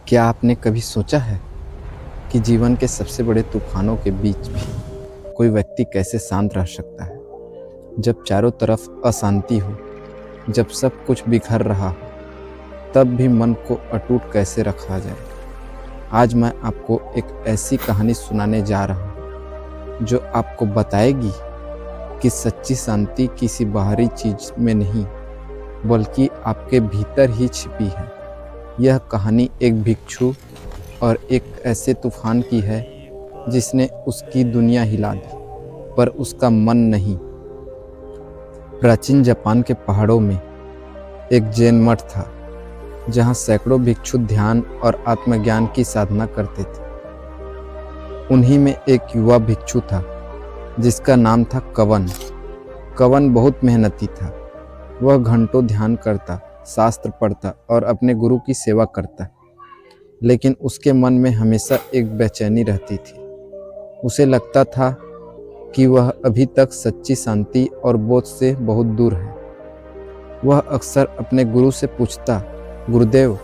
क्या आपने कभी सोचा है कि जीवन के सबसे बड़े तूफानों के बीच भी कोई व्यक्ति कैसे शांत रह सकता है? जब चारों तरफ अशांति हो, जब सब कुछ बिखर रहा हो, तब भी मन को अटूट कैसे रखा जाए? आज मैं आपको एक ऐसी कहानी सुनाने जा रहा हूँ जो आपको बताएगी कि सच्ची शांति किसी बाहरी चीज में नहीं, बल्कि आपके भीतर ही छिपी है। यह कहानी एक भिक्षु और एक ऐसे तूफान की है जिसने उसकी दुनिया हिला दी, पर उसका मन नहीं। प्राचीन जापान के पहाड़ों में एक जैन मठ था, जहाँ सैकड़ों भिक्षु ध्यान और आत्मज्ञान की साधना करते थे। उन्हीं में एक युवा भिक्षु था जिसका नाम था कवन। कवन बहुत मेहनती था। वह घंटों ध्यान करता, शास्त्र पढ़ता और अपने गुरु की सेवा करता, लेकिन उसके मन में हमेशा एक बेचैनी रहती थी। उसे लगता था कि वह अभी तक सच्ची शांति और बोध से बहुत दूर है। वह अक्सर अपने गुरु से पूछता, गुरुदेव,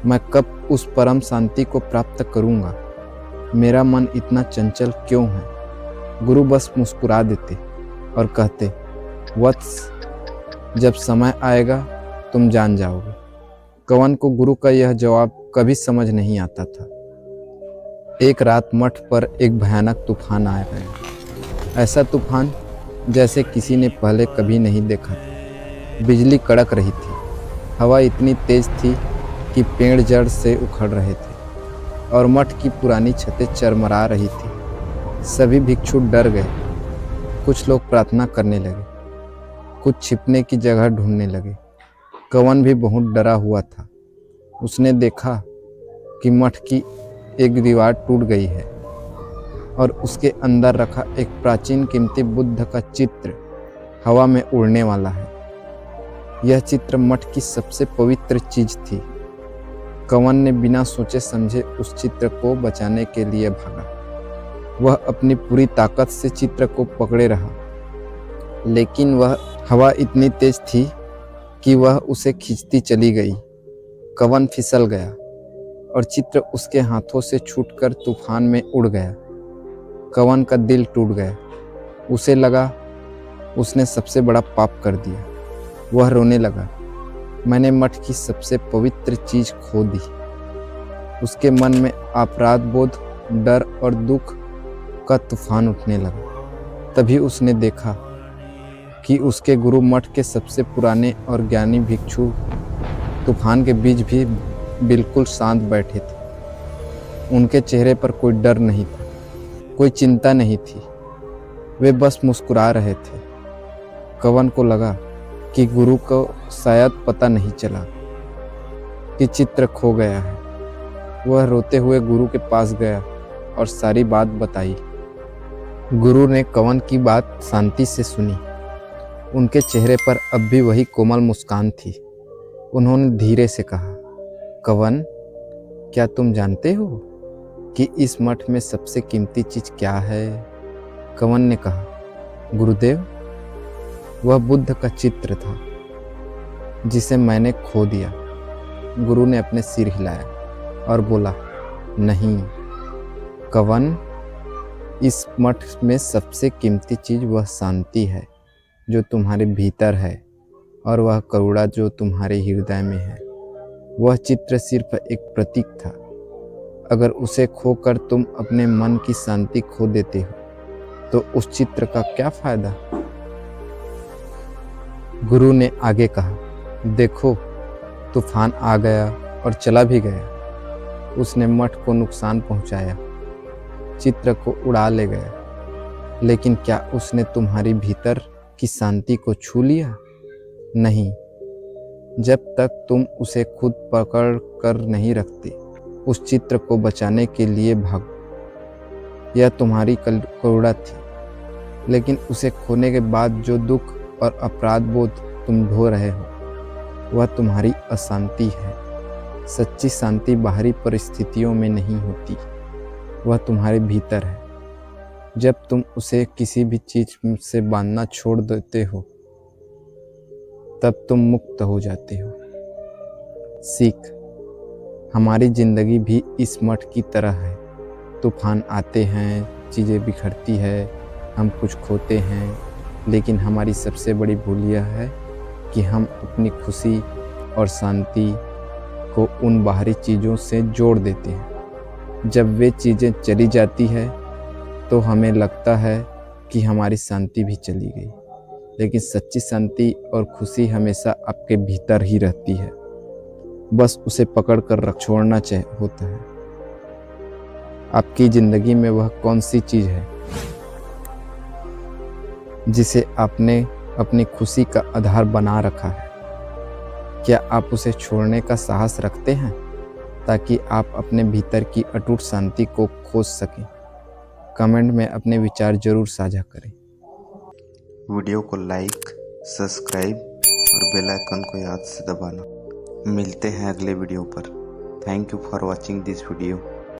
मैं कब उस परम शांति को प्राप्त करूंगा? मेरा मन इतना चंचल क्यों है? गुरु बस मुस्कुरा देते और कहते, वत्स, जब समय आएगा तुम जान जाओगे। कवन को गुरु का यह जवाब कभी समझ नहीं आता था। एक रात मठ पर एक भयानक तूफान आ गया। ऐसा तूफान जैसे किसी ने पहले कभी नहीं देखा था। बिजली कड़क रही थी, हवा इतनी तेज थी कि पेड़ जड़ से उखड़ रहे थे और मठ की पुरानी छतें चरमरा रही थी। सभी भिक्षु डर गए। कुछ लोग प्रार्थना करने लगे, कुछ छिपने की जगह ढूंढने लगे। कवन भी बहुत डरा हुआ था। उसने देखा कि मठ की एक दीवार टूट गई है और उसके अंदर रखा एक प्राचीन कीमती बुद्ध का चित्र हवा में उड़ने वाला है। यह चित्र मठ की सबसे पवित्र चीज थी। कवन ने बिना सोचे समझे उस चित्र को बचाने के लिए भागा। वह अपनी पूरी ताकत से चित्र को पकड़े रहा, लेकिन वह हवा इतनी तेज थी कि वह उसे खींचती चली गई। कवन फिसल गया और चित्र उसके हाथों से छूटकर तूफान में उड़ गया। कवन का दिल टूट गया। उसे लगा उसने सबसे बड़ा पाप कर दिया। वह रोने लगा, मैंने मठ की सबसे पवित्र चीज खो दी। उसके मन में अपराध बोध, डर और दुख का तूफान उठने लगा। तभी उसने देखा कि उसके गुरु मठ के सबसे पुराने और ज्ञानी भिक्षु तूफान के बीच भी बिल्कुल शांत बैठे थे। उनके चेहरे पर कोई डर नहीं था, कोई चिंता नहीं थी। वे बस मुस्कुरा रहे थे। कवन को लगा कि गुरु को शायद पता नहीं चला कि चित्र खो गया है। वह रोते हुए गुरु के पास गया और सारी बात बताई। गुरु ने कवन की बात शांति से सुनी। उनके चेहरे पर अब भी वही कोमल मुस्कान थी। उन्होंने धीरे से कहा, कवन, क्या तुम जानते हो कि इस मठ में सबसे कीमती चीज क्या है? कवन ने कहा, गुरुदेव, वह बुद्ध का चित्र था जिसे मैंने खो दिया। गुरु ने अपने सिर हिलाया और बोला, नहीं कवन, इस मठ में सबसे कीमती चीज वह शांति है जो तुम्हारे भीतर है और वह करुणा जो तुम्हारे हृदय में है। वह चित्र सिर्फ एक प्रतीक था। अगर उसे खोकर तुम अपने मन की शांति खो देते हो तो उस चित्र का क्या फायदा? गुरु ने आगे कहा, देखो, तूफान आ गया और चला भी गया। उसने मठ को नुकसान पहुंचाया, चित्र को उड़ा ले गया, लेकिन क्या उसने तुम्हारी भीतर की शांति को छू लिया? नहीं। जब तक तुम उसे खुद पकड़ कर नहीं रखते, उस चित्र को बचाने के लिए भागो। यह तुम्हारी करुणा थी, लेकिन उसे खोने के बाद जो दुख और अपराध बोध तुम ढो रहे हो, वह तुम्हारी अशांति है। सच्ची शांति बाहरी परिस्थितियों में नहीं होती, वह तुम्हारे भीतर है। जब तुम उसे किसी भी चीज से बांधना छोड़ देते हो, तब तुम मुक्त हो जाते हो। सीख, हमारी ज़िंदगी भी इस मठ की तरह है। तूफान आते हैं, चीज़ें बिखरती है, हम कुछ खोते हैं, लेकिन हमारी सबसे बड़ी भूल यह है कि हम अपनी खुशी और शांति को उन बाहरी चीज़ों से जोड़ देते हैं। जब वे चीज़ें चली जाती है तो हमें लगता है कि हमारी शांति भी चली गई, लेकिन सच्ची शांति और खुशी हमेशा आपके भीतर ही रहती है, बस उसे पकड़ कर रख छोड़ना होता है। आपकी ज़िंदगी में वह कौन सी चीज़ है जिसे आपने अपनी खुशी का आधार बना रखा है? क्या आप उसे छोड़ने का साहस रखते हैं ताकि आप अपने भीतर की अटूट शांति को खोज सकें? कमेंट में अपने विचार जरूर साझा करें। वीडियो को लाइक, सब्सक्राइब और बेल आइकन को याद से दबाना। मिलते हैं अगले वीडियो पर। Thank you for watching this video.